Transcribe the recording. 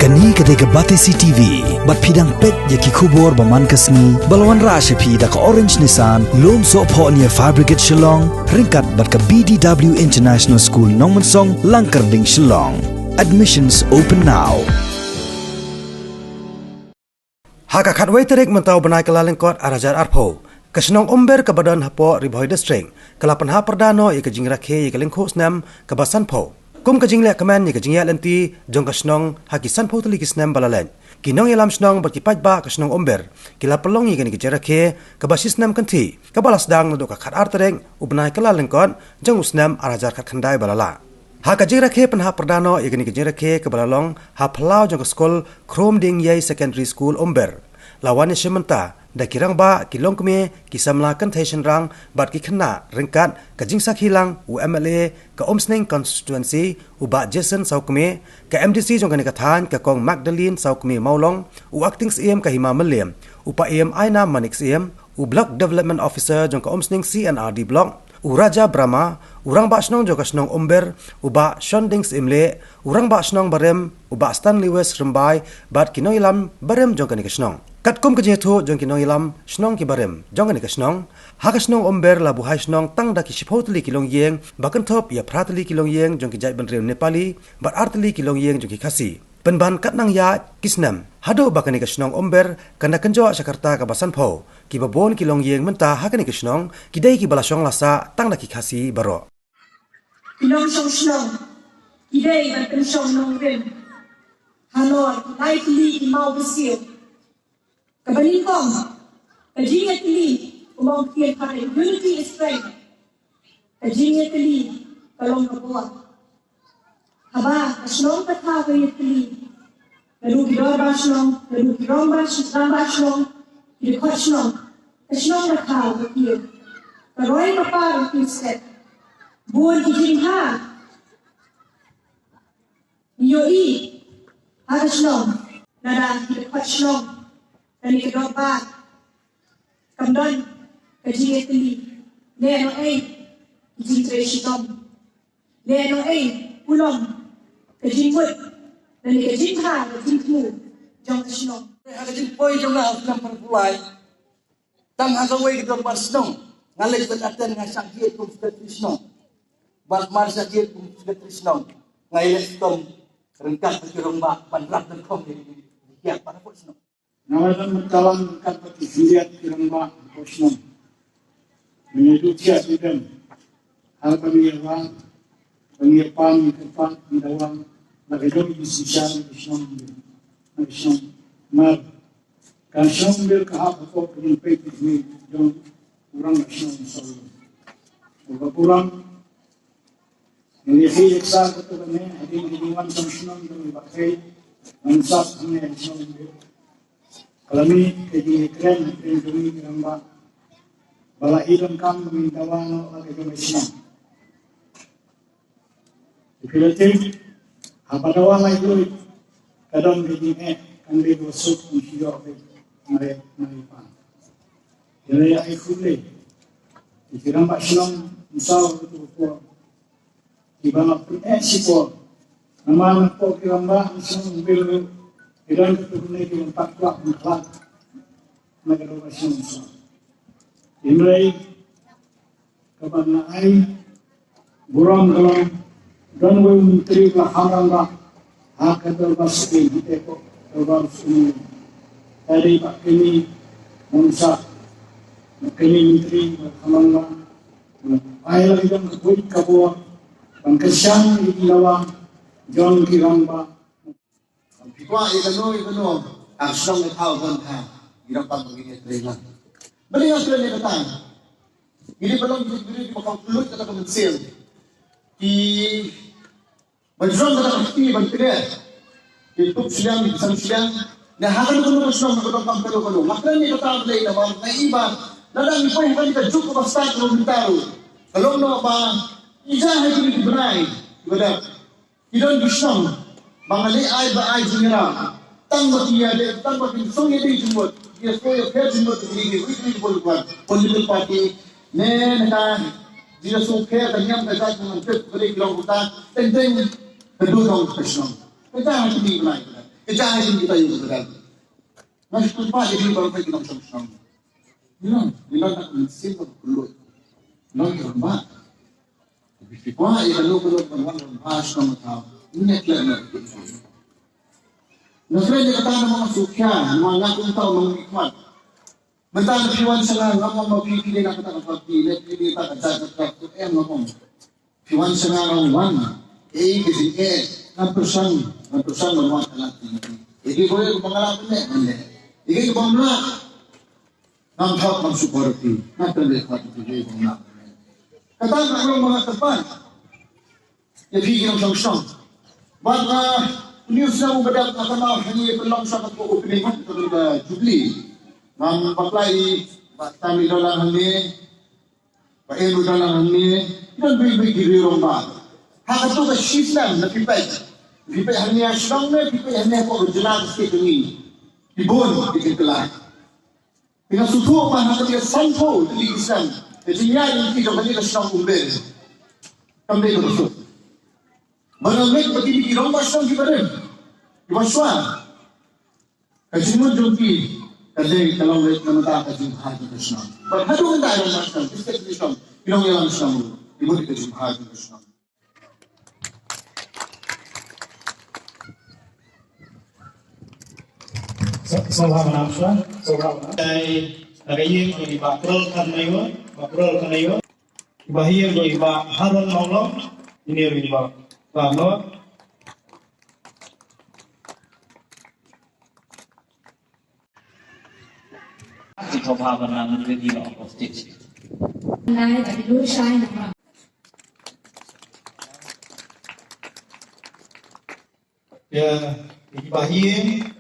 Kani ketika batesi TV, bat pidang pet yaki kubur baman kasni, balwan rasha pi da ka orange nisan, lom so po niya fabricate Shnong, ringkat bat ka BDW International School Nongmansong, Langkarding Shnong. Admissions open now. Haka khatway terik mentau benai kelalengkot arajar arpo. Kesnong Umbir ke badan hapo Riboy District, kelapan ha perdano ye ke Jingrakhe ye ke lingkuk Snem ke basan po. Kum ke jinglek kemen ye ke jingyak lenti jong ke Shnong haki san po teli ke Snem balalen. Kinong ye lam Shnong berkipat ba ke Shnong Umbir, kila pelong ye ke Jingrakhe ke basis Snem kanti, ke balas dang nado ke khat ar terik ubenai kelalengkot jong Snem arajar khat khandai balala. Haka Jingrakhe penha perdano ye ke Jingrakhe ke balalong ha pelau jong ke skol Krom Ding Ye Secondary School Umbir. Lawan ye sementa da kirang ba kilong keme kisamla contention rang bat ki khna ringkat ka jingsak hilang UMLA ka Omsning constituency uba Jason saukme ka MDC jong ka than ka kong Magdalene saukme maulong u acting CM ka hima maliam upa AM Aina Manik CM u block development officer jong ka Omsning CNRD block u Raja Brahma urang ba Shnong jong ka Shnong Umbir uba Shondings Imle urang ba Shnong barem uba Stanley West Rembai bat kinoilam barem jong ka Shnong. Kat kum ke Jingiphuh jong kinong ilam Shnong ki barem jong ni ke Shnong ha ke Shnong Umbir la buhai Shnong tang da ki shipotli kilong yeng bakan top ya pratli kilong yeng jong ki jai ban rem Nepali bat artli kilong yeng jong ki khasi penban kat nang ya kisnam hado bakan ni ke Shnong Umbir kana kenjo Jakarta ka basan pho ki babon kilong yeng menta ha ke ni ke Shnong ki dai ki balasong lasa tang da ki khasi baro kilong Shnong ki dai ban pen Shnong rem hanor likely mau besil Kabalingkong, kajingatili, umang kiyan kare, unity is strength. Kajingatili, kalong kabuat. Haba, Shnong katawa yatili. Lalu gidor ba Shnong, lalu gidor ba Shnong, gidikot Shnong. Shnong katawa yatili. Karoy maparang kislet. Buwan kijingha. Niyoi, hada Shnong. Nada, gidikot Shnong. Dan kedua pak, kemudian kajian teli, leno jingrakhe Shnong, leno ulom, Jingiphuh, dan Jingiphuh, jong Shnong. Ada Jingiphuh jong lah Shnong perpulai, tang agawai kita bar Shnong, ngalai beratan dengan sakit pun sudah Shnong, bar mar sakit pun sudah Shnong, ngalai stom rengkat berkirong bak panrak dan kom di kiat para pun Shnong. Nawalan mengkalang kata kisiliat kirang mak Shnong. Menyedut siap idam. Hal pemiyawang, pemiyapang, kepan, pendawang, lagidong isisyan, Shnong. Shnong. Mar. Kan Shnong bil kahap ako penumpay kismi dong kurang Shnong solo. Kurang melihi eksal ketulannya, hiding-hidingan sang Shnong dong ibakai, mansap hanya Shnong bil. Kalami kejing keren kami keramba bala idam kam mintawan lagi kami Shnong. Dipilih apa dawan lagi kadang kejing kan dia bosok menghijau mereka mereka. Jadi ayah kulit keramba Shnong misal itu pun di bawah sipol nama pun keramba Shnong bil Iran keturunan di empat kuat mengkelak negara Indonesia. Imlay kebanai buram dalam dan menteri laharan rak hak terbas di teko terbas ini. Dari pak kini mengsa kini menteri laharan ayah lagi yang kebuat kabuat pengkesan di Jawa John Kiramba. Wah, ikanu, ang Shnong ay tao doon ha. Hirap pang magiging trailer. Bali ang trailer na tayo. Hindi pa lang hindi makakulot na kamunsil. Bajron na nakakiti, bantirir. Tutup silang, isang silang. Nahakan ko naman Shnong, nakatang pangkalo-kalo. Maklan niya katang play naman, na iba. Nadang ipo yung kanita, juk ko basta ng militaro. Kalong na ba, ijahay ko nito banay. Diba? Idon di Shnong. Mga ay ba ay jingera tang matiya de tang matin song yedi jumot ye so ye phe jumot ni weekly bolwan political party ne na dia so phe kanyam ka sa ng phe balik long uta teng teng kedu dong Shnong kita harus ni lai Kejahatin kita yung betul. Mas tumpah jadi baru kita Shnong. Bilang nak mesin berkelut. Bilang kerembak. Wah, ia lalu kelut berwan bahas Shnong tahu. Ini kelak. Nasrani dia kata nama sukya, nama aku tahu nama ikmat. Mentang piwan senang, nama mau pilih nak kata apa pilih tak ada tak ngomong. Piwan senang orang, kasi persan bermuat alat ini. Ini boleh pengalaman ni. Ini bangla, nampak mensuporti, nak terlihat itu bangla. Kata orang mengatakan, ya fikir Shnong. Bahawa news na ubadak na kanaw hani pelang sa ko opening ka jubli. Nam baklai kami dalam hani paelu dalam hani dan bibi kiri romba. Hak tu ka Snem na pipet. Pipet hani Shnong na pipet hani ko jelas ke kini. Ibon dikelah. Pinasutu pa hak dia santo di Islam. Jadi yang kita bagi Shnong Umbir. Kami betul. Mengenai bagi di rumah Shnong kita ni, di Baswan, kajian joki, kajian kalau mereka menentang kajian hati Shnong. Berhadu kita rumah Shnong, kita di Shnong, kita yang Shnong, ibu di kajian hati Shnong. Salam. Dari yang dibakrolkan ayo, bahaya yang harun Allah ini riba. Kalau kita bahana menjadi opposite. Nai tadi dulu saya nak. ya Iphieng